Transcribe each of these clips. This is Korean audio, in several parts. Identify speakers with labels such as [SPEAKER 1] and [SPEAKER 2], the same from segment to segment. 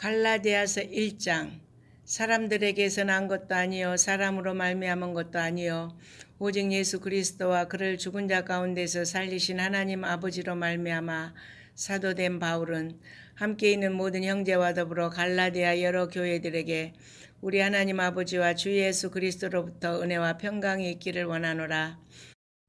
[SPEAKER 1] 갈라디아서 1장. 사람들에게서 난 것도 아니요 사람으로 말미암은 것도 아니요 오직 예수 그리스도와 그를 죽은 자 가운데서 살리신 하나님 아버지로 말미암아 사도된 바울은 함께 있는 모든 형제와 더불어 갈라디아 여러 교회들에게 우리 하나님 아버지와 주 예수 그리스도로부터 은혜와 평강이 있기를 원하노라.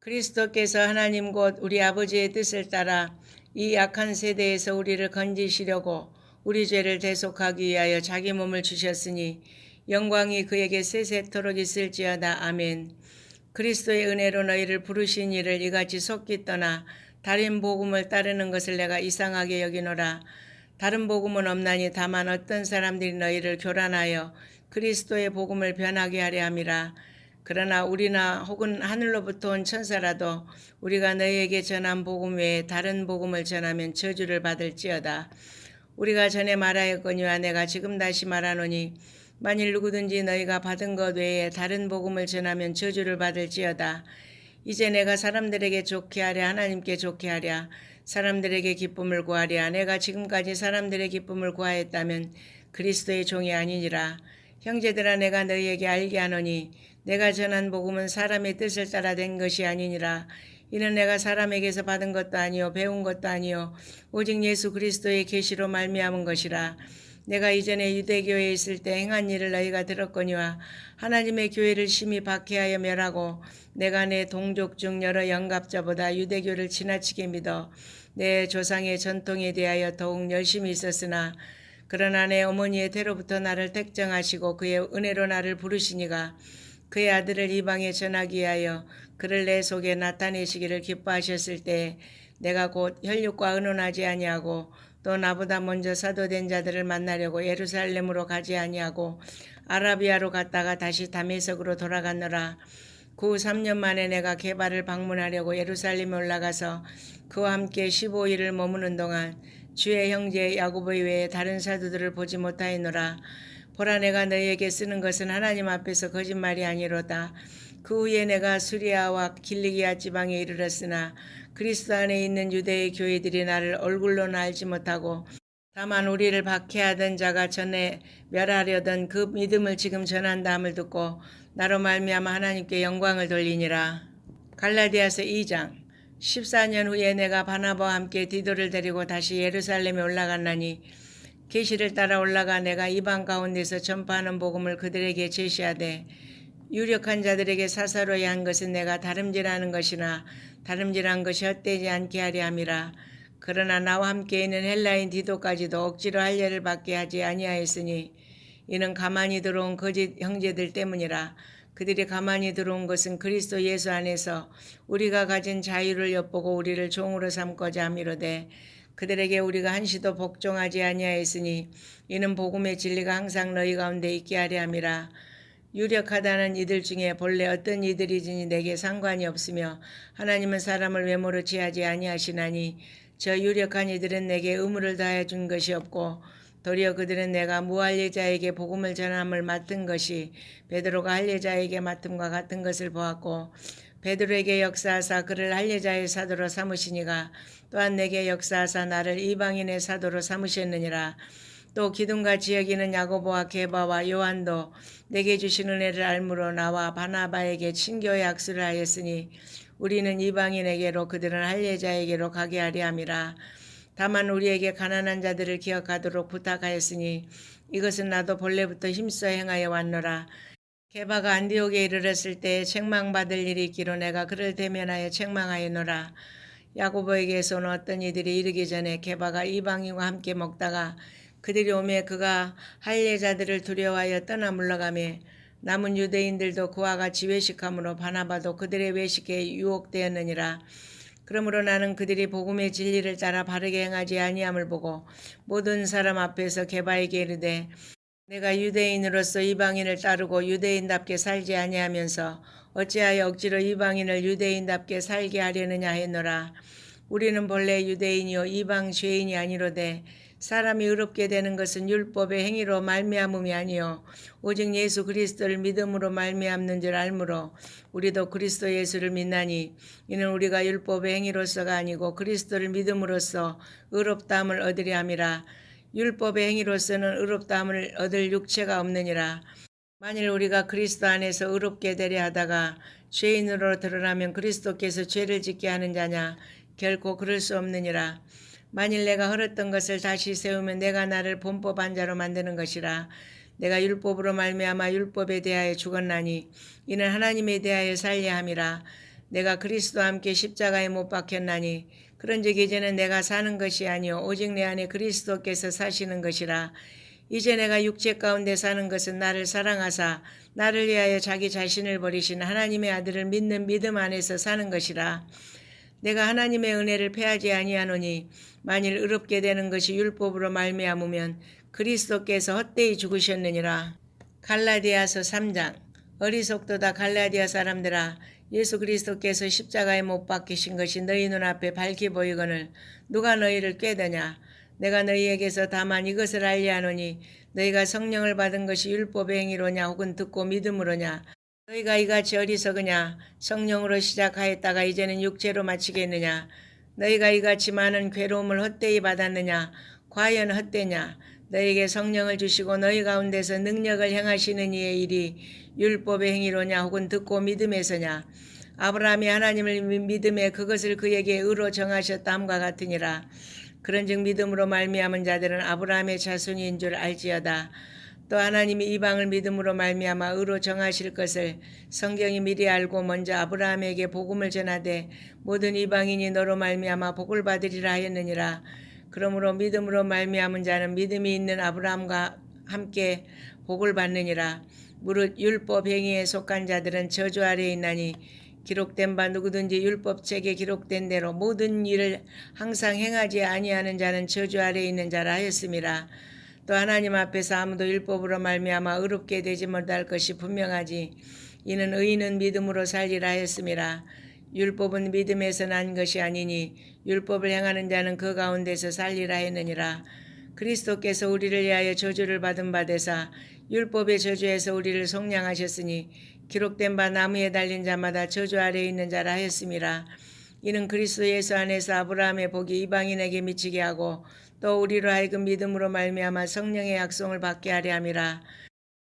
[SPEAKER 1] 그리스도께서 하나님 곧 우리 아버지의 뜻을 따라 이 악한 세대에서 우리를 건지시려고 우리 죄를 대속하기 위하여 자기 몸을 주셨으니 영광이 그에게 세세토록 있을지어다. 아멘. 그리스도의 은혜로 너희를 부르신 이를 이같이 속기 떠나 다른 복음을 따르는 것을 내가 이상하게 여기노라. 다른 복음은 없나니 다만 어떤 사람들이 너희를 교란하여 그리스도의 복음을 변하게 하려 함이라. 그러나 우리나 혹은 하늘로부터 온 천사라도 우리가 너희에게 전한 복음 외에 다른 복음을 전하면 저주를 받을지어다. 우리가 전에 말하였거니와 내가 지금 다시 말하노니 만일 누구든지 너희가 받은 것 외에 다른 복음을 전하면 저주를 받을지어다. 이제 내가 사람들에게 좋게 하랴 하나님께 좋게 하랴 사람들에게 기쁨을 구하랴. 내가 지금까지 사람들의 기쁨을 구하였다면 그리스도의 종이 아니니라. 형제들아, 내가 너희에게 알게 하노니 내가 전한 복음은 사람의 뜻을 따라 된 것이 아니니라. 이는 내가 사람에게서 받은 것도 아니요 배운 것도 아니요 오직 예수 그리스도의 계시로 말미암은 것이라. 내가 이전에 유대교회에 있을 때 행한 일을 너희가 들었거니와 하나님의 교회를 심히 박해하여 멸하고 내가 내 동족 중 여러 영갑자보다 유대교를 지나치게 믿어 내 조상의 전통에 대하여 더욱 열심히 있었으나 그러나 내 어머니의 태로부터 나를 택정하시고 그의 은혜로 나를 부르시니가 그의 아들을 이방에 전하기 위하여 그를 내 속에 나타내시기를 기뻐하셨을 때 내가 곧 혈육과 의논하지 아니하고 또 나보다 먼저 사도된 자들을 만나려고 예루살렘으로 가지 아니하고 아라비아로 갔다가 다시 다메섹으로 돌아갔노라. 그 후 3년 만에 내가 게바를 방문하려고 예루살렘에 올라가서 그와 함께 15일을 머무는 동안 주의 형제 야고보 외에 다른 사도들을 보지 못하였노라. 보라, 내가 너희에게 쓰는 것은 하나님 앞에서 거짓말이 아니로다. 그 후에 내가 수리아와 길리기아 지방에 이르렀으나 그리스도 안에 있는 유대의 교회들이 나를 얼굴로는 알지 못하고 다만 우리를 박해하던 자가 전에 멸하려던 그 믿음을 지금 전한다함을 듣고 나로 말미암아 하나님께 영광을 돌리니라. 갈라디아서 2장. 14년 후에 내가 바나바와 함께 디도를 데리고 다시 예루살렘에 올라갔나니 계시를 따라 올라가 내가 이방 가운데서 전파하는 복음을 그들에게 제시하되 유력한 자들에게 사사로이 한 것은 내가 다름질하는 것이나 다름질한 것이 헛되지 않게 하려 함이라. 그러나 나와 함께 있는 헬라인 디도까지도 억지로 할례를 받게 하지 아니하였으니 이는 가만히 들어온 거짓 형제들 때문이라. 그들이 가만히 들어온 것은 그리스도 예수 안에서 우리가 가진 자유를 엿보고 우리를 종으로 삼고자 함이로되 그들에게 우리가 한시도 복종하지 아니하였으니 이는 복음의 진리가 항상 너희 가운데 있게 하려 함이라. 유력하다는 이들 중에 본래 어떤 이들이지니 내게 상관이 없으며 하나님은 사람을 외모로 취하지 아니하시나니 저 유력한 이들은 내게 의무를 다해 준 것이 없고 도리어 그들은 내가 무할례자에게 복음을 전함을 맡은 것이 베드로가 할례자에게 맡음과 같은 것을 보았고 베드로에게 역사하사 그를 할례자의 사도로 삼으시니가 또한 내게 역사하사 나를 이방인의 사도로 삼으셨느니라. 또 기둥같이 여기는 야고보와 게바와 요한도 내게 주신 은혜를 알므로 나와 바나바에게 친교의 악수를 하였으니 우리는 이방인에게로 그들은 할례자에게로 가게 하려 함이라. 다만 우리에게 가난한 자들을 기억하도록 부탁하였으니 이것은 나도 본래부터 힘써 행하여 왔노라. 게바가 안디옥에 이르렀을 때 책망받을 일이 있기로 내가 그를 대면하여 책망하였노라. 야고보에게서는 어떤 이들이 이르기 전에 게바가 이방인과 함께 먹다가 그들이 오매 그가 할례자들을 두려워하여 떠나 물러가매 남은 유대인들도 그와 같이 외식함으로 바나바도 그들의 외식에 유혹되었느니라. 그러므로 나는 그들이 복음의 진리를 따라 바르게 행하지 아니함을 보고 모든 사람 앞에서 게바에게 이르되 내가 유대인으로서 이방인을 따르고 유대인답게 살지 아니하면서 어찌하여 억지로 이방인을 유대인답게 살게 하려느냐 했노라. 우리는 본래 유대인이요 이방 죄인이 아니로되 사람이 의롭게 되는 것은 율법의 행위로 말미암음이 아니요 오직 예수 그리스도를 믿음으로 말미암는 줄 알므로 우리도 그리스도 예수를 믿나니 이는 우리가 율법의 행위로서가 아니고 그리스도를 믿음으로써 의롭다함을 얻으려 함이라. 율법의 행위로서는 의롭다함을 얻을 육체가 없느니라. 만일 우리가 그리스도 안에서 의롭게 되려 하다가 죄인으로 드러나면 그리스도께서 죄를 짓게 하는 자냐? 결코 그럴 수 없느니라. 만일 내가 헐었던 것을 다시 세우면 내가 나를 본법한 자로 만드는 것이라. 내가 율법으로 말미암아 율법에 대하여 죽었나니 이는 하나님에 대하여 살려 함이라. 내가 그리스도와 함께 십자가에 못 박혔나니 그런즉 이제는 내가 사는 것이 아니요 오직 내 안에 그리스도께서 사시는 것이라. 이제 내가 육체 가운데 사는 것은 나를 사랑하사 나를 위하여 자기 자신을 버리신 하나님의 아들을 믿는 믿음 안에서 사는 것이라. 내가 하나님의 은혜를 패하지 아니하노니 만일 의롭게 되는 것이 율법으로 말미암으면 그리스도께서 헛되이 죽으셨느니라. 갈라디아서 3장. 어리석도다 갈라디아 사람들아, 예수 그리스도께서 십자가에 못 박히신 것이 너희 눈앞에 밝히 보이거늘 누가 너희를 꾀더냐? 내가 너희에게서 다만 이것을 알리하노니 너희가 성령을 받은 것이 율법의 행위로냐 혹은 듣고 믿음으로냐? 너희가 이같이 어리석으냐? 성령으로 시작하였다가 이제는 육체로 마치겠느냐? 너희가 이같이 많은 괴로움을 헛되이 받았느냐? 과연 헛되냐? 너희에게 성령을 주시고 너희 가운데서 능력을 행하시는 이의 일이 율법의 행위로냐 혹은 듣고 믿음에서냐? 아브라함이 하나님을 믿음에 그것을 그에게 의로 정하셨다함과 같으니라. 그런즉 믿음으로 말미암은 자들은 아브라함의 자손인 줄 알지어다. 또 하나님이 이방을 믿음으로 말미암아 의로 정하실 것을 성경이 미리 알고 먼저 아브라함에게 복음을 전하되 모든 이방인이 너로 말미암아 복을 받으리라 하였느니라. 그러므로 믿음으로 말미암은 자는 믿음이 있는 아브라함과 함께 복을 받느니라. 무릇 율법 행위에 속한 자들은 저주 아래에 있나니 기록된 바 누구든지 율법책에 기록된 대로 모든 일을 항상 행하지 아니하는 자는 저주 아래에 있는 자라 하였음이라. 또 하나님 앞에서 아무도 율법으로 말미암아 의롭게 되지 못할 것이 분명하지. 이는 의인은 믿음으로 살리라 하였음이라. 율법은 믿음에서 난 것이 아니니 율법을 행하는 자는 그 가운데서 살리라 했느니라. 그리스도께서 우리를 위하여 저주를 받은 바 되사 율법의 저주에서 우리를 속량하셨으니 기록된 바 나무에 달린 자마다 저주 아래에 있는 자라 하였음이라. 이는 그리스도 예수 안에서 아브라함의 복이 이방인에게 미치게 하고 또 우리로 하여금 믿음으로 말미암아 성령의 약속을 받게 하려 함이라.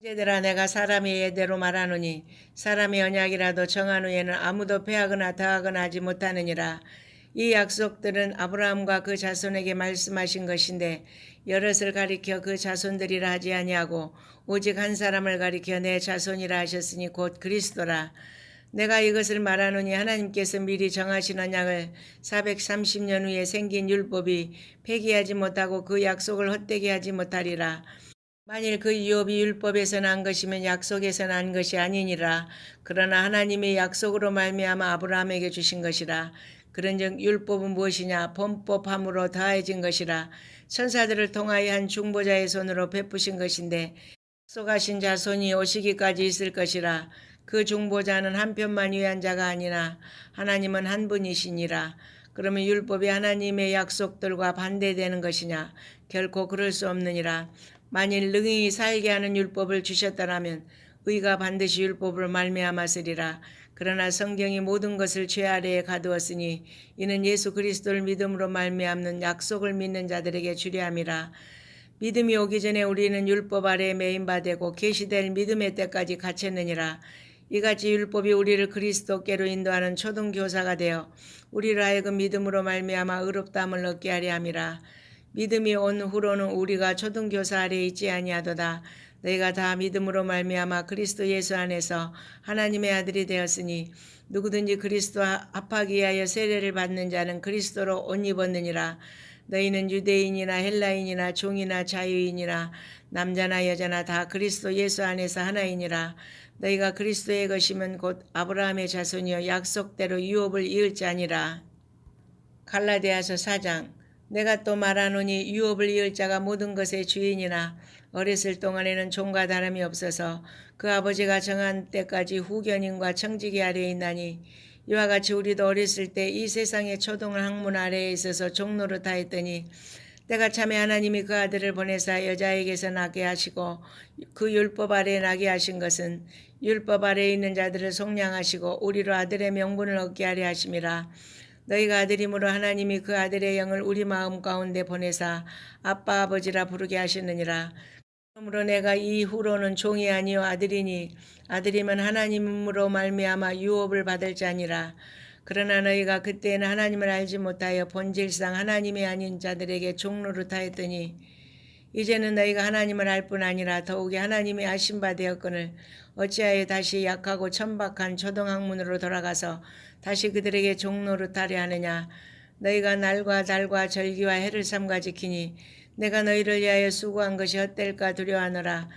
[SPEAKER 1] 형제들아, 내가 사람의 예대로 말하노니 사람의 언약이라도 정한 후에는 아무도 패하거나 더하거나 하지 못하느니라. 이 약속들은 아브라함과 그 자손에게 말씀하신 것인데 여럿을 가리켜 그 자손들이라 하지 아니하고 오직 한 사람을 가리켜 내 자손이라 하셨으니 곧 그리스도라. 내가 이것을 말하노니 하나님께서 미리 정하신 언약을 430년 후에 생긴 율법이 폐기하지 못하고 그 약속을 헛되게 하지 못하리라. 만일 그 유업이 율법에서 난 것이면 약속에서 난 것이 아니니라. 그러나 하나님의 약속으로 말미암아 아브라함에게 주신 것이라. 그런즉 율법은 무엇이냐? 범법함으로 더해진 것이라. 천사들을 통하여 한 중보자의 손으로 베푸신 것인데 약속하신 자손이 오시기까지 있을 것이라. 그 중보자는 한 편만 위한 자가 아니라 하나님은 한 분이시니라. 그러면 율법이 하나님의 약속들과 반대되는 것이냐? 결코 그럴 수 없느니라. 만일 능히 살게 하는 율법을 주셨더라면 의가 반드시 율법으로 말미암았으리라. 그러나 성경이 모든 것을 죄 아래에 가두었으니 이는 예수 그리스도를 믿음으로 말미암는 약속을 믿는 자들에게 주려 함이라. 믿음이 오기 전에 우리는 율법 아래에 매인바되고 계시될 믿음의 때까지 갇혔느니라. 이같이 율법이 우리를 그리스도께로 인도하는 초등교사가 되어 우리를 하여금 믿음으로 말미암아 의롭다함을 얻게 하려 함이라. 믿음이 온 후로는 우리가 초등교사 아래에 있지 아니하도다. 너희가 다 믿음으로 말미암아 그리스도 예수 안에서 하나님의 아들이 되었으니 누구든지 그리스도 합하기 위하여 세례를 받는 자는 그리스도로 옷 입었느니라. 너희는 유대인이나 헬라인이나 종이나 자유인이나 남자나 여자나 다 그리스도 예수 안에서 하나이니라. 너희가 그리스도의 것이면 곧 아브라함의 자손이여 약속대로 유업을 이을 자니라. 갈라디아서 4장. 내가 또 말하노니 유업을 이을 자가 모든 것의 주인이나 어렸을 동안에는 종과 다름이 없어서 그 아버지가 정한 때까지 후견인과 청지기 아래에 있나니 이와 같이 우리도 어렸을 때 이 세상의 초등 학문 아래에 있어서 종노릇하였더니 때가 참에 하나님이 그 아들을 보내사 여자에게서 나게 하시고 그 율법 아래에 나게 하신 것은 율법 아래에 있는 자들을 속량하시고 우리로 아들의 명분을 얻게 하려 하심이라. 너희가 아들임으로 하나님이 그 아들의 영을 우리 마음 가운데 보내사 아빠 아버지라 부르게 하시느니라. 그러므로 내가 이후로는 종이 아니요 아들이니 아들이면 하나님으로 말미암아 유업을 받을 자니라. 그러나 너희가 그때는 하나님을 알지 못하여 본질상 하나님이 아닌 자들에게 종노릇하였더니 이제는 너희가 하나님을 알 뿐 아니라 더욱이 하나님이 아신 바 되었거늘 어찌하여 다시 약하고 천박한 초등학문으로 돌아가서 다시 그들에게 종노릇하려 하느냐. 너희가 날과 달과 절기와 해를 삼가 지키니 내가 너희를 위하여 수고한 것이 헛될까 두려워하노라.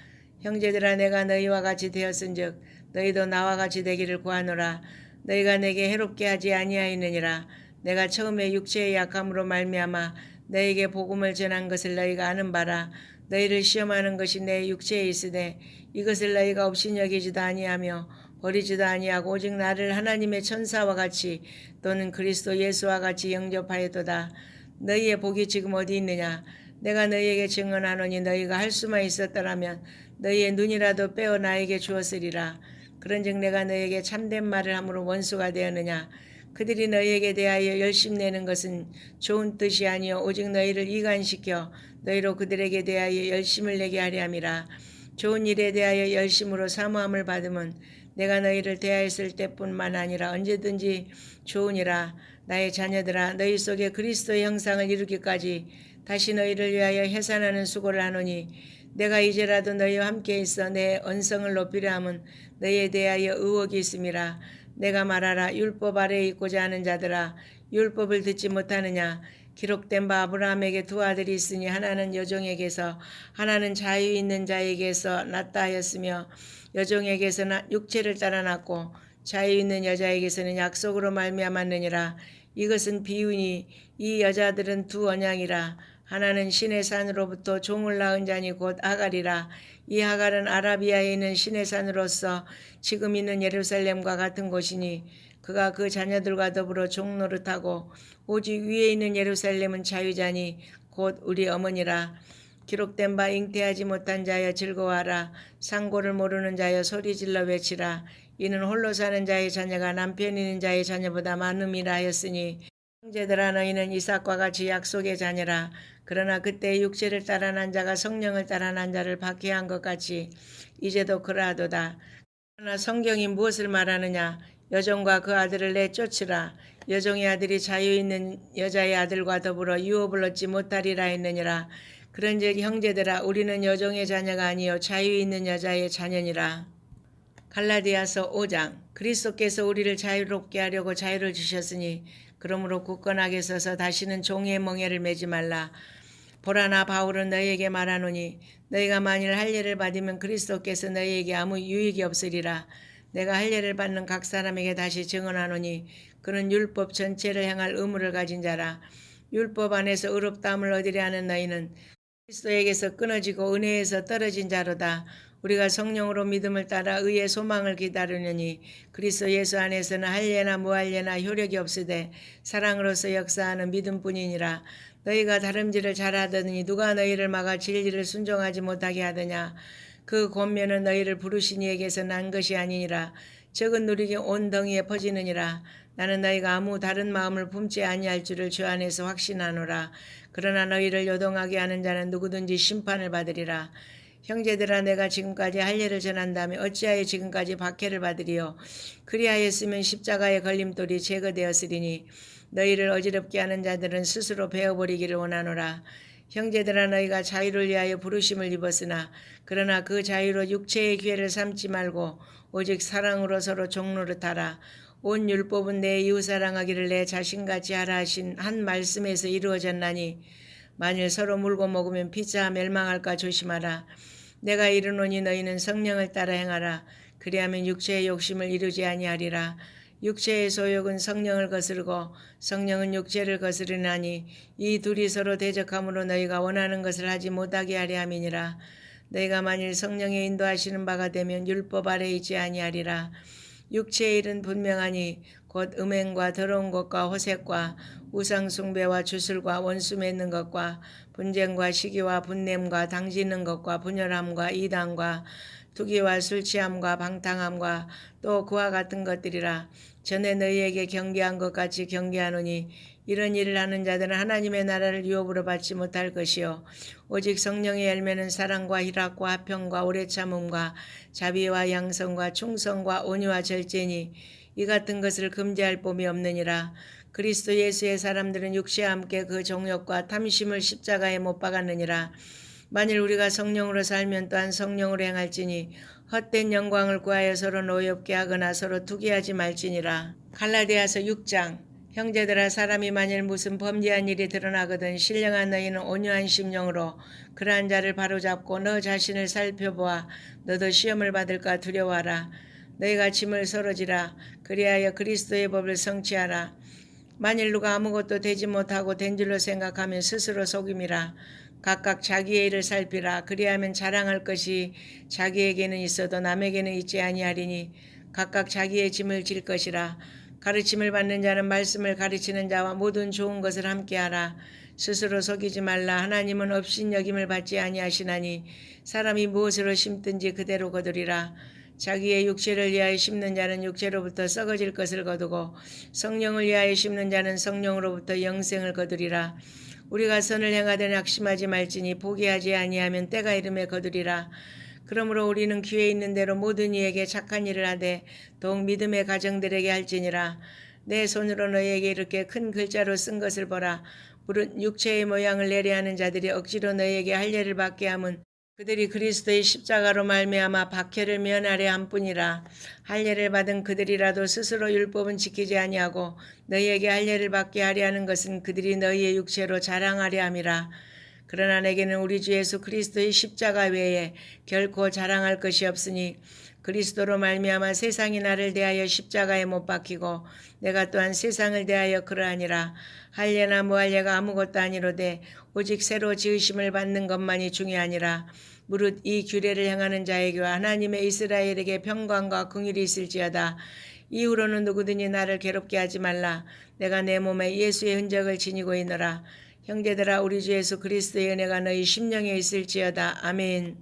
[SPEAKER 1] 형제들아, 내가 너희와 같이 되었은즉 너희도 나와 같이 되기를 구하노라. 너희가 내게 해롭게 하지 아니하였느니라. 내가 처음에 육체의 약함으로 말미암아 너희에게 복음을 전한 것을 너희가 아는 바라. 너희를 시험하는 것이 내 육체에 있으되 이것을 너희가 없이 여기지도 아니하며 버리지도 아니하고 오직 나를 하나님의 천사와 같이 또는 그리스도 예수와 같이 영접하였도다. 너희의 복이 지금 어디 있느냐. 내가 너희에게 증언하노니 너희가 할 수만 있었더라면 너희의 눈이라도 빼어 나에게 주었으리라. 그런즉 내가 너희에게 참된 말을 함으로 원수가 되었느냐. 그들이 너희에게 대하여 열심내는 것은 좋은 뜻이 아니요 오직 너희를 이간시켜 너희로 그들에게 대하여 열심을 내게 하려 함이라. 좋은 일에 대하여 열심으로 사모함을 받으면 내가 너희를 대하였을 때뿐만 아니라 언제든지 좋으니라. 나의 자녀들아, 너희 속에 그리스도의 형상을 이루기까지 다시 너희를 위하여 해산하는 수고를 하노니 내가 이제라도 너희와 함께 있어 내 언성을 높이려 함은 너희에 대하여 의혹이 있음이라. 내가 말하라. 율법 아래에 있고자 하는 자들아, 율법을 듣지 못하느냐. 기록된 바 아브라함에게 두 아들이 있으니 하나는 여종에게서 하나는 자유 있는 자에게서 낳다 하였으며 여종에게서는 육체를 따라 낳고 자유 있는 여자에게서는 약속으로 말미암았느니라. 이것은 비유니 이 여자들은 두 언양이라. 하나는 신의 산으로부터 종을 낳은 자니 곧 하갈이라. 이 하갈은 아라비아에 있는 신의 산으로서 지금 있는 예루살렘과 같은 곳이니 그가 그 자녀들과 더불어 종노릇하고 오직 위에 있는 예루살렘은 자유자니 곧 우리 어머니라. 기록된 바 잉태하지 못한 자여 즐거워하라. 상고를 모르는 자여 소리질러 외치라. 이는 홀로 사는 자의 자녀가 남편 있는 자의 자녀보다 많음이라 하였으니 형제들아, 너희는 이삭과 같이 약속의 자녀라. 그러나 그때 육체를 따라 난 자가 성령을 따라 난 자를 박해한 것 같이 이제도 그러하도다. 그러나 성경이 무엇을 말하느냐. 여종과 그 아들을 내쫓으라. 여종의 아들이 자유 있는 여자의 아들과 더불어 유업을 얻지 못하리라 했느니라. 그런즉 형제들아, 우리는 여종의 자녀가 아니요 자유 있는 여자의 자녀니라. 갈라디아서 5장. 그리스도께서 우리를 자유롭게 하려고 자유를 주셨으니 그러므로 굳건하게 서서 다시는 종의 멍에를 매지 말라. 보라, 나 바울은 너희에게 말하노니 너희가 만일 할례를 받으면 그리스도께서 너희에게 아무 유익이 없으리라. 내가 할례를 받는 각 사람에게 다시 증언하노니 그는 율법 전체를 행할 의무를 가진 자라. 율법 안에서 의롭다함을 얻으려 하는 너희는 그리스도에게서 끊어지고 은혜에서 떨어진 자로다. 우리가 성령으로 믿음을 따라 의의 소망을 기다리느니 그리스도 예수 안에서는 할례나 무할례나 효력이 없으되 사랑으로서 역사하는 믿음뿐이니라. 너희가 다름질을 잘하더니 누가 너희를 막아 진리를 순종하지 못하게 하더냐. 그 권면은 너희를 부르신 이에게서 난 것이 아니니라. 적은 누리기 온 덩이에 퍼지느니라. 나는 너희가 아무 다른 마음을 품지 아니할 줄을 주 안에서 확신하노라. 그러나 너희를 요동하게 하는 자는 누구든지 심판을 받으리라. 형제들아, 내가 지금까지 할례를 전한다면 어찌하여 지금까지 박해를 받으리요. 그리하였으면 십자가의 걸림돌이 제거되었으리니 너희를 어지럽게 하는 자들은 스스로 베어버리기를 원하노라. 형제들아, 너희가 자유를 위하여 부르심을 입었으나 그러나 그 자유로 육체의 기회를 삼지 말고 오직 사랑으로 서로 종노릇하라. 온 율법은 내 이웃 사랑하기를 내 자신같이 하라 하신 한 말씀에서 이루어졌나니 만일 서로 물고 먹으면 피차 멸망할까 조심하라. 내가 이르노니 너희는 성령을 따라 행하라. 그리하면 육체의 욕심을 이루지 아니하리라. 육체의 소욕은 성령을 거스르고 성령은 육체를 거스르나니 이 둘이 서로 대적함으로 너희가 원하는 것을 하지 못하게 하려 함이니라. 너희가 만일 성령의 인도하시는 바가 되면 율법 아래 있지 아니하리라. 육체의 일은 분명하니 곧 음행과 더러운 것과 호색과 우상숭배와 주술과 원수 맺는 것과 분쟁과 시기와 분냄과 당지는 것과 분열함과 이단과 투기와 술 취함과 방탕함과 또 그와 같은 것들이라. 전에 너희에게 경계한 것 같이 경계하노니 이런 일을 하는 자들은 하나님의 나라를 유업으로 받지 못할 것이요 오직 성령의 열매는 사랑과 희락과 화평과 오래 참음과 자비와 양성과 충성과 온유와 절제니 이 같은 것을 금지할 법이 없느니라. 그리스도 예수의 사람들은 육체와 함께 그 정욕과 탐심을 십자가에 못 박았느니라. 만일 우리가 성령으로 살면 또한 성령으로 행할지니 헛된 영광을 구하여 서로 노엽게 하거나 서로 투기하지 말지니라. 갈라디아서 6장. 형제들아, 사람이 만일 무슨 범죄한 일이 드러나거든 신령한 너희는 온유한 심령으로 그러한 자를 바로잡고 너 자신을 살펴보아 너도 시험을 받을까 두려워하라. 너희가 짐을 서로지라. 그리하여 그리스도의 법을 성취하라. 만일 누가 아무것도 되지 못하고 된 줄로 생각하면 스스로 속임이라. 각각 자기의 일을 살피라. 그리하면 자랑할 것이 자기에게는 있어도 남에게는 있지 아니하리니 각각 자기의 짐을 질 것이라. 가르침을 받는 자는 말씀을 가르치는 자와 모든 좋은 것을 함께하라. 스스로 속이지 말라. 하나님은 업신여김을 받지 아니하시나니 사람이 무엇으로 심든지 그대로 거두리라. 자기의 육체를 위하여 심는 자는 육체로부터 썩어질 것을 거두고 성령을 위하여 심는 자는 성령으로부터 영생을 거두리라. 우리가 선을 행하되 낙심하지 말지니 포기하지 아니하면 때가 이름에 거두리라. 그러므로 우리는 기회 있는 대로 모든 이에게 착한 일을 하되 더욱 믿음의 가정들에게 할지니라. 내 손으로 너희에게 이렇게 큰 글자로 쓴 것을 보라. 무릇 육체의 모양을 내려하는 자들이 억지로 너희에게 할례를 받게 함은 그들이 그리스도의 십자가로 말미암아 박해를 면하려 함뿐이라. 할례를 받은 그들이라도 스스로 율법은 지키지 아니하고 너희에게 할례를 받게 하려 하는 것은 그들이 너희의 육체로 자랑하려 함이라. 그러나 내게는 우리 주 예수 그리스도의 십자가 외에 결코 자랑할 것이 없으니 그리스도로 말미암아 세상이 나를 대하여 십자가에 못 박히고 내가 또한 세상을 대하여 그러하니라. 할례나 무할례가 아무것도 아니로되 오직 새로 지으심을 받는 것만이 중요하니라. 무릇 이 규례를 행하는 자에게와 하나님의 이스라엘에게 평강과 긍휼이 있을지어다. 이후로는 누구든지 나를 괴롭게 하지 말라. 내가 내 몸에 예수의 흔적을 지니고 있노라. 형제들아, 우리 주 예수 그리스도의 은혜가 너희 심령에 있을지어다. 아멘.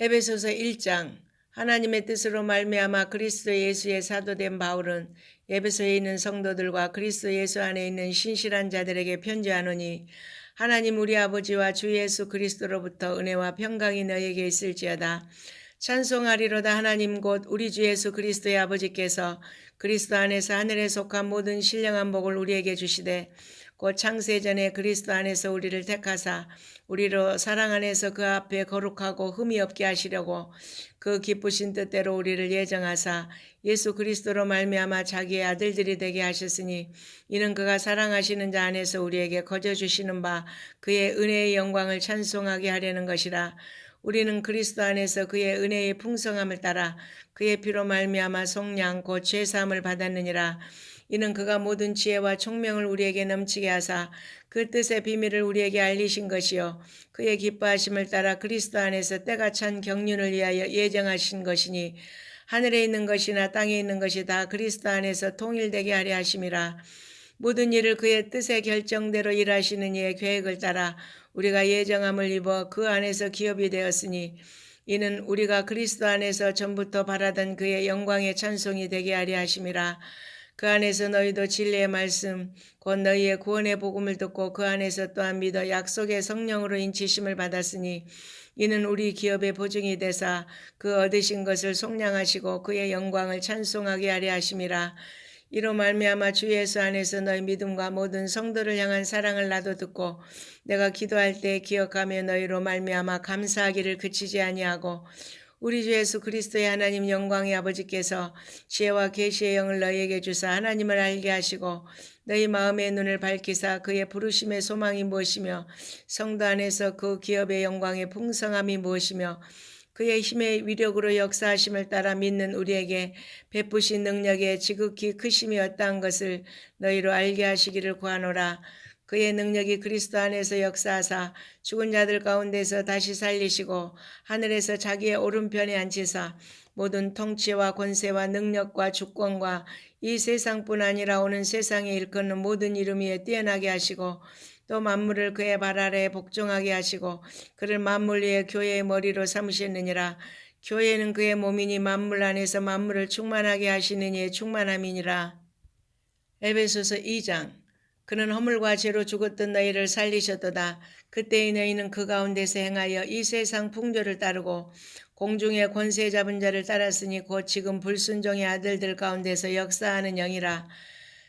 [SPEAKER 1] 에베소서 1장. 하나님의 뜻으로 말미암아 그리스도 예수의 사도된 바울은 에베소에 있는 성도들과 그리스도 예수 안에 있는 신실한 자들에게 편지하노니 하나님 우리 아버지와 주 예수 그리스도로부터 은혜와 평강이 너희에게 있을지어다. 찬송하리로다. 하나님 곧 우리 주 예수 그리스도의 아버지께서 그리스도 안에서 하늘에 속한 모든 신령한 복을 우리에게 주시되 곧 창세전에 그리스도 안에서 우리를 택하사 우리로 사랑 안에서 그 앞에 거룩하고 흠이 없게 하시려고 그 기쁘신 뜻대로 우리를 예정하사 예수 그리스도로 말미암아 자기의 아들들이 되게 하셨으니 이는 그가 사랑하시는 자 안에서 우리에게 거저 주시는 바 그의 은혜의 영광을 찬송하게 하려는 것이라. 우리는 그리스도 안에서 그의 은혜의 풍성함을 따라 그의 피로 말미암아 속량 곧 죄사함을 받았느니라. 이는 그가 모든 지혜와 총명을 우리에게 넘치게 하사 그 뜻의 비밀을 우리에게 알리신 것이요 그의 기뻐하심을 따라 그리스도 안에서 때가 찬 경륜을 위하여 예정하신 것이니 하늘에 있는 것이나 땅에 있는 것이 다 그리스도 안에서 통일되게 하려 하심이라. 모든 일을 그의 뜻의 결정대로 일하시는 이의 계획을 따라 우리가 예정함을 입어 그 안에서 기업이 되었으니 이는 우리가 그리스도 안에서 전부터 바라던 그의 영광의 찬송이 되게 하려 하심이라. 그 안에서 너희도 진리의 말씀 곧 너희의 구원의 복음을 듣고 그 안에서 또한 믿어 약속의 성령으로 인치심을 받았으니 이는 우리 기업의 보증이 되사 그 얻으신 것을 속량하시고 그의 영광을 찬송하게 하려 하심이라. 이로 말미암아 주 예수 안에서 너희 믿음과 모든 성도를 향한 사랑을 나도 듣고 내가 기도할 때 기억하며 너희로 말미암아 감사하기를 그치지 아니하고 우리 주 예수 그리스도의 하나님 영광의 아버지께서 지혜와 계시의 영을 너희에게 주사 하나님을 알게 하시고 너희 마음의 눈을 밝히사 그의 부르심의 소망이 무엇이며 성도 안에서 그 기업의 영광의 풍성함이 무엇이며 그의 힘의 위력으로 역사하심을 따라 믿는 우리에게 베푸신 능력의 지극히 크심이 어떠한 것을 너희로 알게 하시기를 구하노라. 그의 능력이 그리스도 안에서 역사하사 죽은 자들 가운데서 다시 살리시고 하늘에서 자기의 오른편에 앉히사 모든 통치와 권세와 능력과 주권과 이 세상뿐 아니라 오는 세상에 일컫는 모든 이름 위에 뛰어나게 하시고 또 만물을 그의 발 아래에 복종하게 하시고 그를 만물 위에 교회의 머리로 삼으셨느니라. 교회는 그의 몸이니 만물 안에서 만물을 충만하게 하시는 이의 충만함이니라. 에베소서 2장. 그는 허물과 죄로 죽었던 너희를 살리셨도다. 그때의 너희는 그 가운데서 행하여 이 세상 풍조를 따르고 공중의 권세 잡은 자를 따랐으니 곧 지금 불순종의 아들들 가운데서 역사하는 영이라.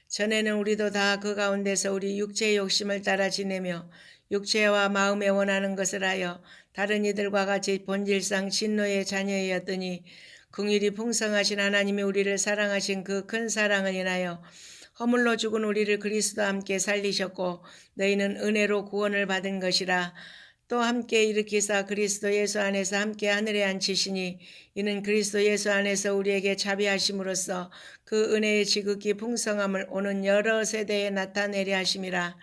[SPEAKER 1] 전에는 우리도 다 그 가운데서 우리 육체의 욕심을 따라 지내며 육체와 마음에 원하는 것을 하여 다른 이들과 같이 본질상 진노의 자녀였더니 긍휼이 풍성하신 하나님이 우리를 사랑하신 그 큰 사랑을 인하여 허물로 죽은 우리를 그리스도와 함께 살리셨고 너희는 은혜로 구원을 받은 것이라. 또 함께 일으키사 그리스도 예수 안에서 함께 하늘에 앉히시니 이는 그리스도 예수 안에서 우리에게 자비하심으로써 그 은혜의 지극히 풍성함을 오는 여러 세대에 나타내려 하심이라.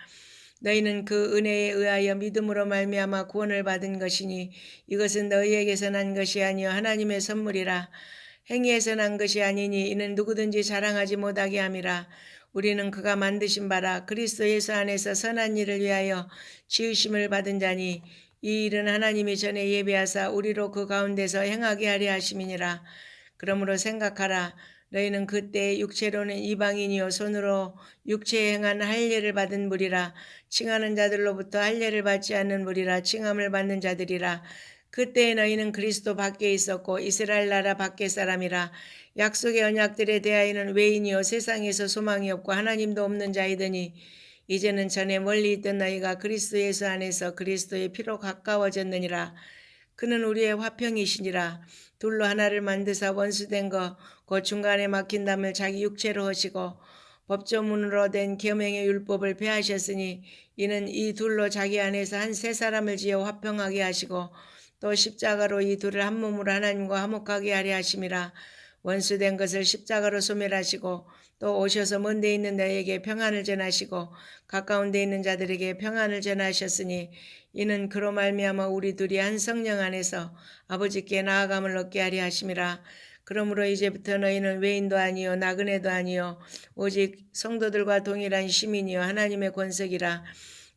[SPEAKER 1] 너희는 그 은혜에 의하여 믿음으로 말미암아 구원을 받은 것이니 이것은 너희에게서 난 것이 아니요 하나님의 선물이라. 행위에서 난 것이 아니니 이는 누구든지 자랑하지 못하게 함이라. 우리는 그가 만드신 바라 그리스도 예수 안에서 선한 일을 위하여 지으심을 받은 자니 이 일은 하나님이 전에 예비하사 우리로 그 가운데서 행하게 하려 하심이니라. 그러므로 생각하라. 너희는 그때 육체로는 이방인이요 손으로 육체에 행한 할례를 받은 무리라. 칭하는 자들로부터 할례를 받지 않는 무리라. 칭함을 받는 자들이라. 그때 너희는 그리스도 밖에 있었고 이스라엘 나라 밖의 사람이라. 약속의 언약들에 대하여는 외인이요 세상에서 소망이 없고 하나님도 없는 자이더니 이제는 전에 멀리 있던 너희가 그리스도 예수 안에서 그리스도의 피로 가까워졌느니라. 그는 우리의 화평이시니라. 둘로 하나를 만드사 원수된 것 곧 중간에 막힌 담을 자기 육체로 하시고 법조문으로 된 계명의 율법을 폐하셨으니 이는 이 둘로 자기 안에서 한 세 사람을 지어 화평하게 하시고 또 십자가로 이 둘을 한 몸으로 하나님과 화목하게 하려 하심이라. 원수된 것을 십자가로 소멸하시고 또 오셔서 먼 데 있는 너희에게 평안을 전하시고 가까운 데 있는 자들에게 평안을 전하셨으니 이는 그로 말미암아 우리 둘이 한 성령 안에서 아버지께 나아감을 얻게 하려 하심이라. 그러므로 이제부터 너희는 외인도 아니요 나그네도 아니요 오직 성도들과 동일한 시민이요 하나님의 권석이라.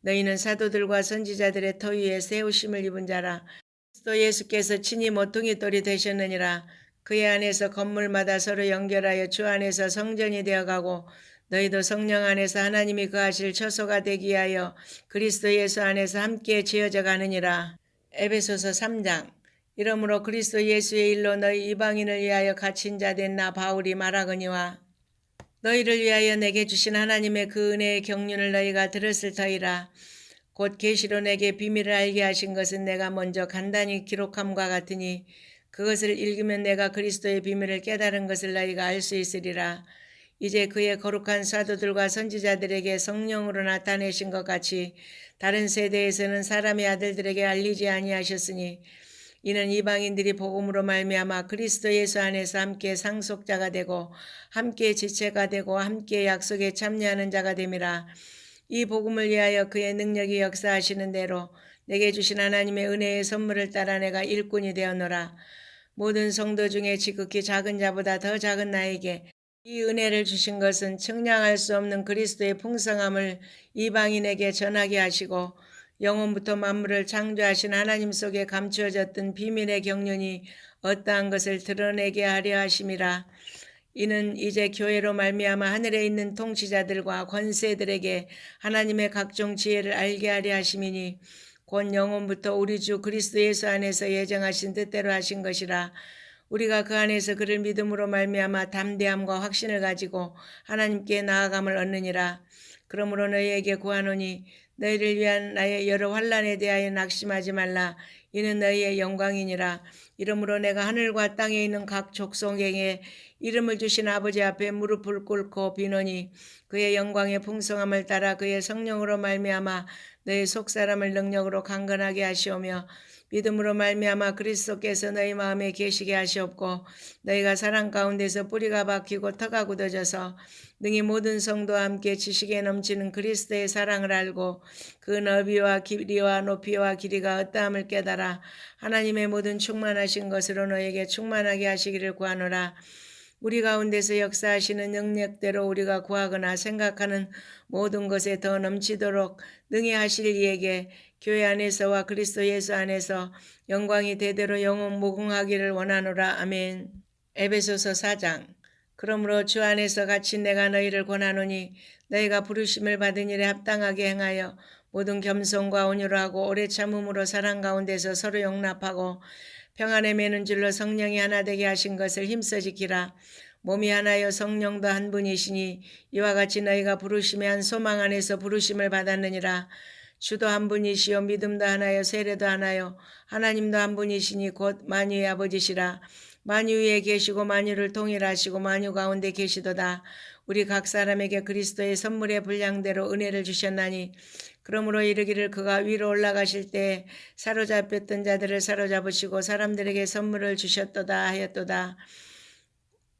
[SPEAKER 1] 너희는 사도들과 선지자들의 터 위에 세우심을 입은 자라. 그리스도 예수께서 친히 모퉁이 돌이 되셨느니라. 그의 안에서 건물마다 서로 연결하여 주 안에서 성전이 되어가고 너희도 성령 안에서 하나님이 거하실 처소가 되기 위하여 그리스도 예수 안에서 함께 지어져 가느니라. 에베소서 3장. 이러므로 그리스도 예수의 일로 너희 이방인을 위하여 갇힌 자 된 나 바울이 말하거니와 너희를 위하여 내게 주신 하나님의 그 은혜의 경륜을 너희가 들었을 터이라. 곧 계시로 내게 비밀을 알게 하신 것은 내가 먼저 간단히 기록함과 같으니 그것을 읽으면 내가 그리스도의 비밀을 깨달은 것을 너희가 알 수 있으리라. 이제 그의 거룩한 사도들과 선지자들에게 성령으로 나타내신 것 같이 다른 세대에서는 사람의 아들들에게 알리지 아니하셨으니 이는 이방인들이 복음으로 말미암아 그리스도 예수 안에서 함께 상속자가 되고 함께 지체가 되고 함께 약속에 참여하는 자가 됨이라. 이 복음을 위하여 그의 능력이 역사하시는 대로 내게 주신 하나님의 은혜의 선물을 따라 내가 일꾼이 되었노라. 모든 성도 중에 지극히 작은 자보다 더 작은 나에게 이 은혜를 주신 것은 측량할 수 없는 그리스도의 풍성함을 이방인에게 전하게 하시고 영원부터 만물을 창조하신 하나님 속에 감추어졌던 비밀의 경륜이 어떠한 것을 드러내게 하려 하심이라. 이는 이제 교회로 말미암아 하늘에 있는 통치자들과 권세들에게 하나님의 각종 지혜를 알게 하려 하심이니 곧 영원부터 우리 주 그리스도 예수 안에서 예정하신 뜻대로 하신 것이라. 우리가 그 안에서 그를 믿음으로 말미암아 담대함과 확신을 가지고 하나님께 나아감을 얻느니라. 그러므로 너희에게 구하노니 너희를 위한 나의 여러 환난에 대하여 낙심하지 말라. 이는 너희의 영광이니라. 이러므로 내가 하늘과 땅에 있는 각 족속에게 이름을 주신 아버지 앞에 무릎을 꿇고 비노니 그의 영광의 풍성함을 따라 그의 성령으로 말미암아 너희 속사람을 능력으로 강건하게 하시오며 믿음으로 말미암아 그리스도께서 너희 마음에 계시게 하시옵고 너희가 사랑 가운데서 뿌리가 박히고 터가 굳어져서 능히 모든 성도와 함께 지식에 넘치는 그리스도의 사랑을 알고 그 너비와 길이와 높이와 길이가 어떠함을 깨달아 하나님의 모든 충만하신 것으로 너에게 충만하게 하시기를 구하노라. 우리 가운데서 역사하시는 능력대로 우리가 구하거나 생각하는 모든 것에 더 넘치도록 능히 하실 이에게 교회 안에서와 그리스도 예수 안에서 영광이 대대로 영원 무궁하기를 원하노라. 아멘. 에베소서 4장. 그러므로 주 안에서 같이 내가 너희를 권하노니 너희가 부르심을 받은 일에 합당하게 행하여 모든 겸손과 온유로 하고 오래 참음으로 사랑 가운데서 서로 용납하고 평안에 매는 줄로 성령이 하나 되게 하신 것을 힘써 지키라. 몸이 하나여 성령도 한 분이시니 이와 같이 너희가 부르심의 한 소망 안에서 부르심을 받았느니라. 주도 한 분이시요 믿음도 하나요 세례도 하나요 하나님도 한 분이시니 곧 만유의 아버지시라. 만유 위에 계시고 만유를 통일하시고 만유 가운데 계시도다. 우리 각 사람에게 그리스도의 선물의 분량대로 은혜를 주셨나니 그러므로 이르기를 그가 위로 올라가실 때 사로잡혔던 자들을 사로잡으시고 사람들에게 선물을 주셨도다 하였도다.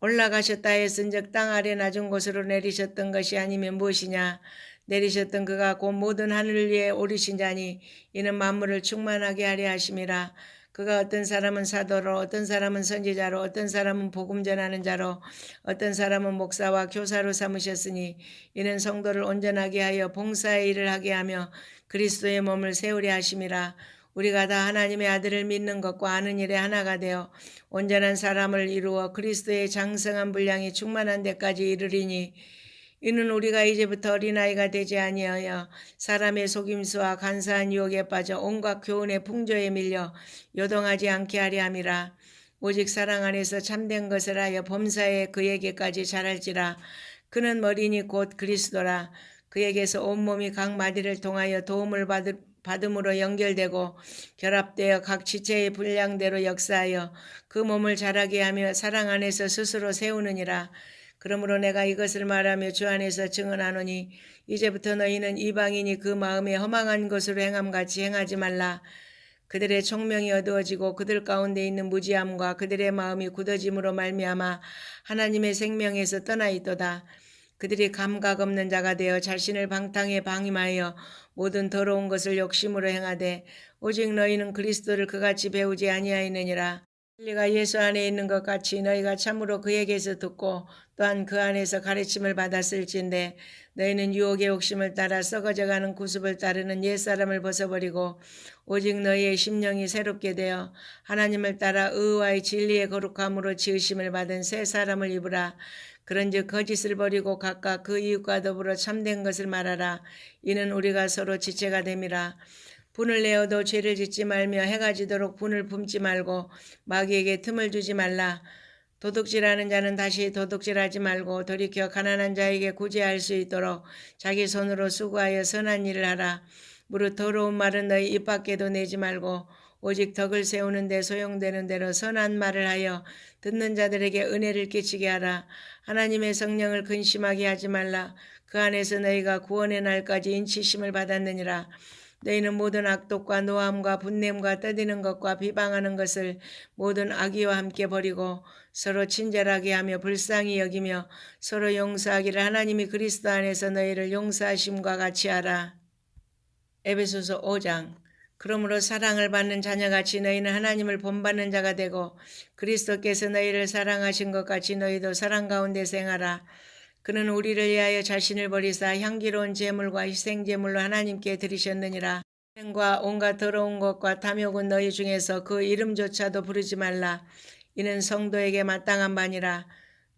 [SPEAKER 1] 올라가셨다 했은즉 땅 아래 낮은 곳으로 내리셨던 것이 아니면 무엇이냐. 내리셨던 그가 곧 모든 하늘 위에 오르신 자니 이는 만물을 충만하게 하려 하심이라. 그가 어떤 사람은 사도로 어떤 사람은 선지자로 어떤 사람은 복음 전하는 자로 어떤 사람은 목사와 교사로 삼으셨으니 이는 성도를 온전하게 하여 봉사의 일을 하게 하며 그리스도의 몸을 세우려 하심이라. 우리가 다 하나님의 아들을 믿는 것과 아는 일에 하나가 되어 온전한 사람을 이루어 그리스도의 장성한 분량이 충만한 데까지 이르리니 이는 우리가 이제부터 어린아이가 되지 아니하여 사람의 속임수와 간사한 유혹에 빠져 온갖 교훈의 풍조에 밀려 요동하지 않게 하려 함이라. 오직 사랑 안에서 참된 것을 하여 범사에 그에게까지 자랄지라. 그는 머리니 곧 그리스도라. 그에게서 온몸이 각 마디를 통하여 도움을 받음으로 연결되고 결합되어 각 지체의 분량대로 역사하여 그 몸을 자라게 하며 사랑 안에서 스스로 세우느니라. 그러므로 내가 이것을 말하며 주 안에서 증언하노니 이제부터 너희는 이방인이 그 마음에 허망한 것으로 행함같이 행하지 말라. 그들의 총명이 어두워지고 그들 가운데 있는 무지함과 그들의 마음이 굳어짐으로 말미암아 하나님의 생명에서 떠나 있도다. 그들이 감각 없는 자가 되어 자신을 방탕에 방임하여 모든 더러운 것을 욕심으로 행하되 오직 너희는 그리스도를 그같이 배우지 아니하였느니라. 진리가 예수 안에 있는 것 같이 너희가 참으로 그에게서 듣고 또한 그 안에서 가르침을 받았을진데 너희는 유혹의 욕심을 따라 썩어져가는 구습을 따르는 옛사람을 벗어버리고 오직 너희의 심령이 새롭게 되어 하나님을 따라 의와의 진리의 거룩함으로 지으심을 받은 새 사람을 입으라. 그런즉 거짓을 버리고 각각 그 이웃과 더불어 참된 것을 말하라. 이는 우리가 서로 지체가 됨이라. 분을 내어도 죄를 짓지 말며 해가 지도록 분을 품지 말고 마귀에게 틈을 주지 말라. 도둑질하는 자는 다시 도둑질하지 말고 돌이켜 가난한 자에게 구제할 수 있도록 자기 손으로 수고하여 선한 일을 하라. 무릇 더러운 말은 너희 입 밖에도 내지 말고 오직 덕을 세우는 데 소용되는 대로 선한 말을 하여 듣는 자들에게 은혜를 끼치게 하라. 하나님의 성령을 근심하게 하지 말라. 그 안에서 너희가 구원의 날까지 인치심을 받았느니라. 너희는 모든 악독과 노함과 분냄과 떠드는 것과 비방하는 것을 모든 악의와 함께 버리고 서로 친절하게 하며 불쌍히 여기며 서로 용서하기를 하나님이 그리스도 안에서 너희를 용서하심과 같이 하라. 에베소서 5장. 그러므로 사랑을 받는 자녀같이 너희는 하나님을 본받는 자가 되고 그리스도께서 너희를 사랑하신 것 같이 너희도 사랑 가운데 생하라. 그는 우리를 위하여 자신을 버리사 향기로운 제물과 희생제물로 하나님께 드리셨느니라. 행과 온갖 더러운 것과 탐욕은 너희 중에서 그 이름조차도 부르지 말라. 이는 성도에게 마땅한 바니라.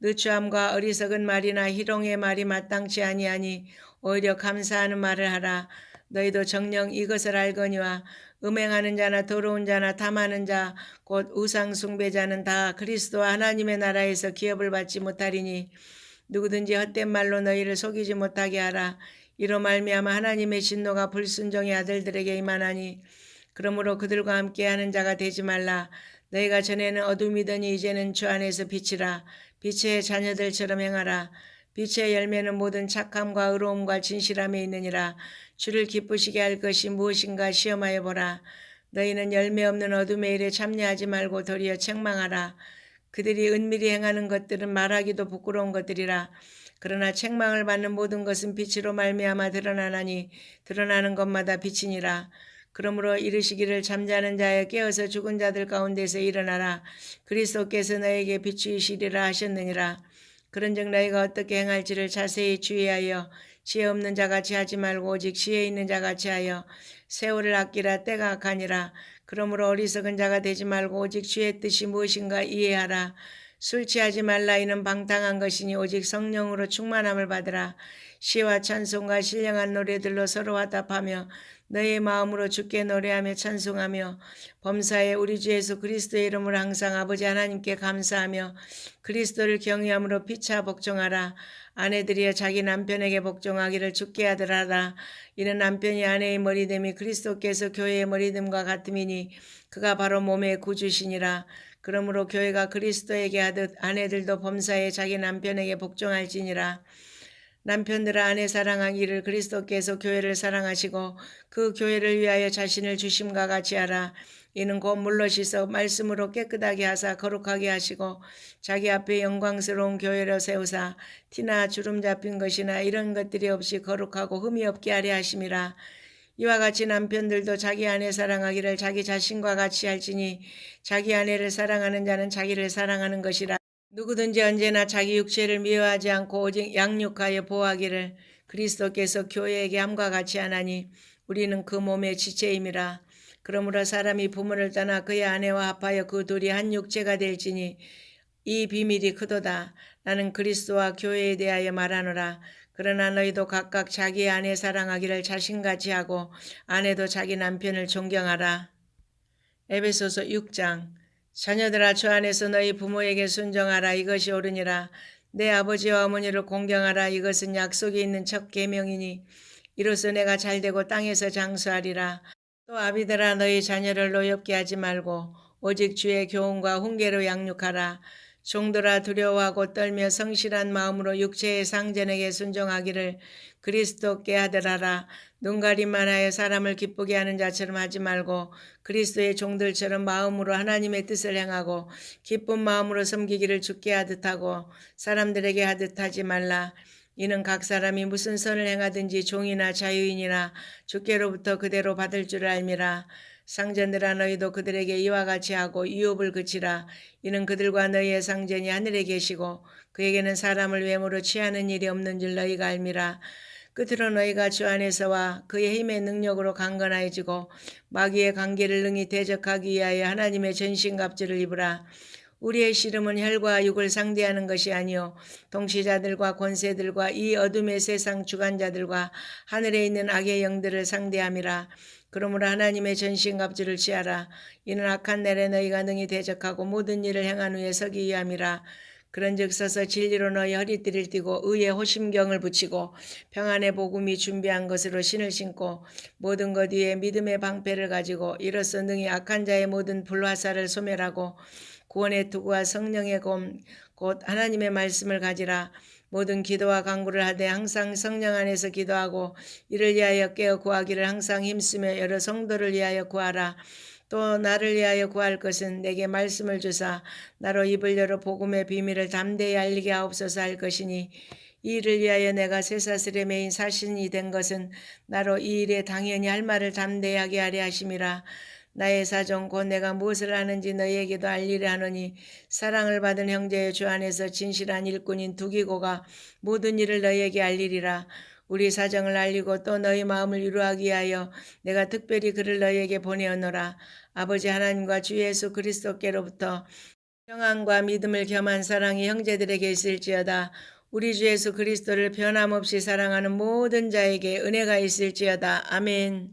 [SPEAKER 1] 느추함과 어리석은 말이나 희롱의 말이 마땅치 아니하니 오히려 감사하는 말을 하라. 너희도 정녕 이것을 알거니와 음행하는 자나 더러운 자나 탐하는 자 곧 우상 숭배자는 다 그리스도와 하나님의 나라에서 기업을 받지 못하리니 누구든지 헛된 말로 너희를 속이지 못하게 하라. 이로 말미암아 하나님의 진노가 불순종의 아들들에게 임하나니 그러므로 그들과 함께하는 자가 되지 말라. 너희가 전에는 어둠이더니 이제는 주 안에서 빛이라. 빛의 자녀들처럼 행하라. 빛의 열매는 모든 착함과 의로움과 진실함에 있느니라. 주를 기쁘시게 할 것이 무엇인가 시험하여 보라. 너희는 열매 없는 어둠의 일에 참여하지 말고 도리어 책망하라. 그들이 은밀히 행하는 것들은 말하기도 부끄러운 것들이라. 그러나 책망을 받는 모든 것은 빛으로 말미암아 드러나나니 드러나는 것마다 빛이니라. 그러므로 이르시기를 잠자는 자여 깨어서 죽은 자들 가운데서 일어나라. 그리스도께서 너에게 비추이시리라 하셨느니라. 그런즉 너희가 어떻게 행할지를 자세히 주의하여 지혜 없는 자같이 하지 말고 오직 지혜 있는 자같이 하여 세월을 아끼라. 때가 악하니라. 그러므로 어리석은 자가 되지 말고 오직 주의 뜻이 무엇인가 이해하라. 술 취하지 말라. 이는 방탕한 것이니 오직 성령으로 충만함을 받으라. 시와 찬송과 신령한 노래들로 서로 화답하며 너의 마음으로 주께 노래하며 찬송하며 범사에 우리 주 예수 그리스도의 이름으로 항상 아버지 하나님께 감사하며 그리스도를 경외함으로 피차 복종하라. 아내들이여 자기 남편에게 복종하기를 주께 하더라라. 이는 남편이 아내의 머리됨이 그리스도께서 교회의 머리됨과 같음이니 그가 바로 몸의 구주시니라. 그러므로 교회가 그리스도에게 하듯 아내들도 범사에 자기 남편에게 복종할지니라. 남편들아 아내 사랑하기를 그리스도께서 교회를 사랑하시고 그 교회를 위하여 자신을 주심과 같이 하라. 이는 곧 물로 씻어 말씀으로 깨끗하게 하사 거룩하게 하시고 자기 앞에 영광스러운 교회로 세우사 티나 주름 잡힌 것이나 이런 것들이 없이 거룩하고 흠이 없게 하려 하심이라. 이와 같이 남편들도 자기 아내 사랑하기를 자기 자신과 같이 할지니 자기 아내를 사랑하는 자는 자기를 사랑하는 것이라. 누구든지 언제나 자기 육체를 미워하지 않고 오직 양육하여 보호하기를 그리스도께서 교회에게 함과 같이 하나니 우리는 그 몸의 지체임이라. 그러므로 사람이 부모를 떠나 그의 아내와 합하여 그 둘이 한 육체가 될지니 이 비밀이 크도다. 나는 그리스도와 교회에 대하여 말하노라. 그러나 너희도 각각 자기의 아내 사랑하기를 자신같이 하고 아내도 자기 남편을 존경하라. 에베소서 6장. 자녀들아 주 안에서 너희 부모에게 순종하라. 이것이 옳으니라. 내 아버지와 어머니를 공경하라. 이것은 약속이 있는 첫 계명이니 이로써 내가 잘되고 땅에서 장수하리라. 또 아비들아 너희 자녀를 노엽게 하지 말고 오직 주의 교훈과 훈계로 양육하라. 종들아 두려워하고 떨며 성실한 마음으로 육체의 상전에게 순종하기를 그리스도께 하더라라. 눈가림만 하여 사람을 기쁘게 하는 자처럼 하지 말고 그리스도의 종들처럼 마음으로 하나님의 뜻을 행하고 기쁜 마음으로 섬기기를 주께 하듯 하고 사람들에게 하듯 하지 말라. 이는 각 사람이 무슨 선을 행하든지 종이나 자유인이나 주께로부터 그대로 받을 줄 알미라. 상전들아 너희도 그들에게 이와 같이 하고 유업을 그치라. 이는 그들과 너희의 상전이 하늘에 계시고 그에게는 사람을 외모로 취하는 일이 없는 줄 너희가 알미라. 끝으로 너희가 주 안에서와 그의 힘의 능력으로 강건해지고 마귀의 관계를 능히 대적하기 위하여 하나님의 전신갑주를 입으라. 우리의 씨름은 혈과 육을 상대하는 것이 아니요 동시자들과 권세들과 이 어둠의 세상 주관자들과 하늘에 있는 악의 영들을 상대함이라. 그러므로 하나님의 전신갑주를 취하라. 이는 악한 날에 너희가 능히 대적하고 모든 일을 행한 후에 서기 위함이라. 그런즉 서서 진리로 너희 허리띠를 띠고 의의 호심경을 붙이고 평안의 복음이 준비한 것으로 신을 신고 모든 것 위에 믿음의 방패를 가지고 이로써 능히 악한 자의 모든 불화살을 소멸하고 구원의 투구와 성령의 검 곧 하나님의 말씀을 가지라. 모든 기도와 간구를 하되 항상 성령 안에서 기도하고 이를 위하여 깨어 구하기를 항상 힘쓰며 여러 성도를 위하여 구하라. 또 나를 위하여 구할 것은 내게 말씀을 주사 나로 입을 열어 복음의 비밀을 담대히 알리게 하옵소서 할 것이니 이 일을 위하여 내가 쇠사슬에 매인 사신이 된 것은 나로 이 일에 당연히 할 말을 담대히 하게 하려 하심이라. 나의 사정 곧 내가 무엇을 하는지 너희에게도 알리려 하노니 사랑을 받은 형제의 주 안에서 진실한 일꾼인 두기고가 모든 일을 너희에게 알리리라. 우리 사정을 알리고 또 너희 마음을 위로하기 위하여 내가 특별히 그를 너희에게 보내었노라. 아버지 하나님과 주 예수 그리스도께로부터 평안과 믿음을 겸한 사랑이 형제들에게 있을지어다. 우리 주 예수 그리스도를 변함없이 사랑하는 모든 자에게 은혜가 있을지어다. 아멘.